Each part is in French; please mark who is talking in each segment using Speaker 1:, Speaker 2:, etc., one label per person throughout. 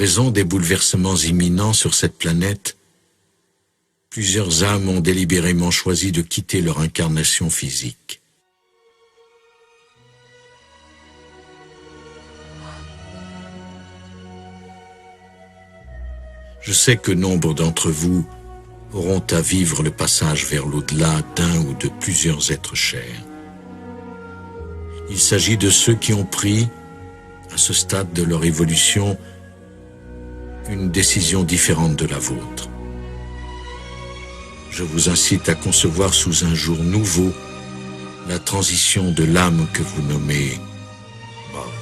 Speaker 1: raison des bouleversements imminents sur cette planète, plusieurs âmes ont délibérément choisi de quitter leur incarnation physique. Je sais que nombre d'entre vous auront à vivre le passage vers l'au-delà d'un ou de plusieurs êtres chers. Il s'agit de ceux qui ont pris, à ce stade de leur évolution, une décision différente de la vôtre. Je vous incite à concevoir sous un jour nouveau la transition de l'âme que vous nommez mort.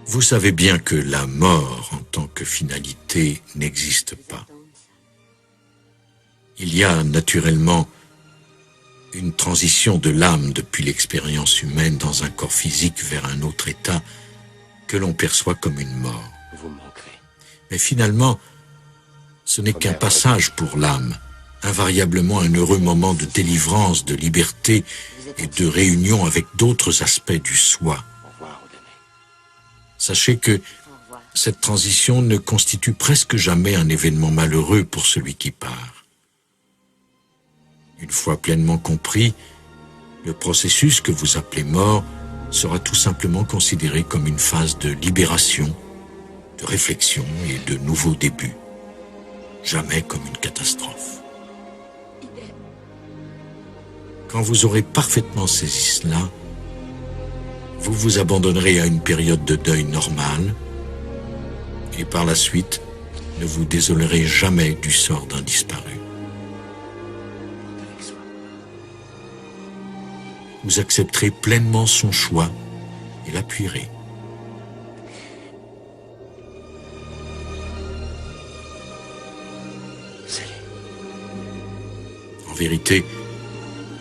Speaker 1: Vous savez bien que la mort en tant que finalité n'existe pas. Il y a naturellement une transition de l'âme depuis l'expérience humaine dans un corps physique vers un autre état que l'on perçoit comme une mort.
Speaker 2: Vous me manquerez.
Speaker 1: Mais finalement, ce n'est qu'un passage pour l'âme, invariablement un heureux moment de délivrance, de liberté et de réunion avec d'autres aspects du soi.
Speaker 2: Au revoir, Odané.
Speaker 1: Sachez que cette transition ne constitue presque jamais un événement malheureux pour celui qui part. Une fois pleinement compris, le processus que vous appelez mort sera tout simplement considéré comme une phase de libération, de réflexion et de nouveau début. Jamais comme une catastrophe. Quand vous aurez parfaitement saisi cela, vous vous abandonnerez à une période de deuil normale et par la suite, ne vous désolerez jamais du sort d'un disparu. Vous accepterez pleinement son choix et l'appuierez. En vérité,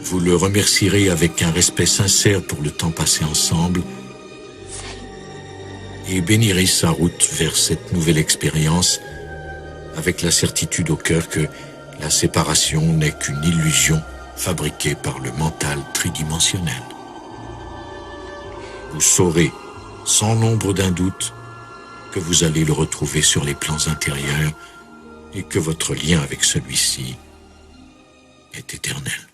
Speaker 1: vous le remercierez avec un respect sincère pour le temps passé ensemble et bénirez sa route vers cette nouvelle expérience avec la certitude au cœur que la séparation n'est qu'une illusion fabriquée par le mental tridimensionnel. Vous saurez, sans l'ombre d'un doute, que vous allez le retrouver sur les plans intérieurs et que votre lien avec celui-ci est éternel.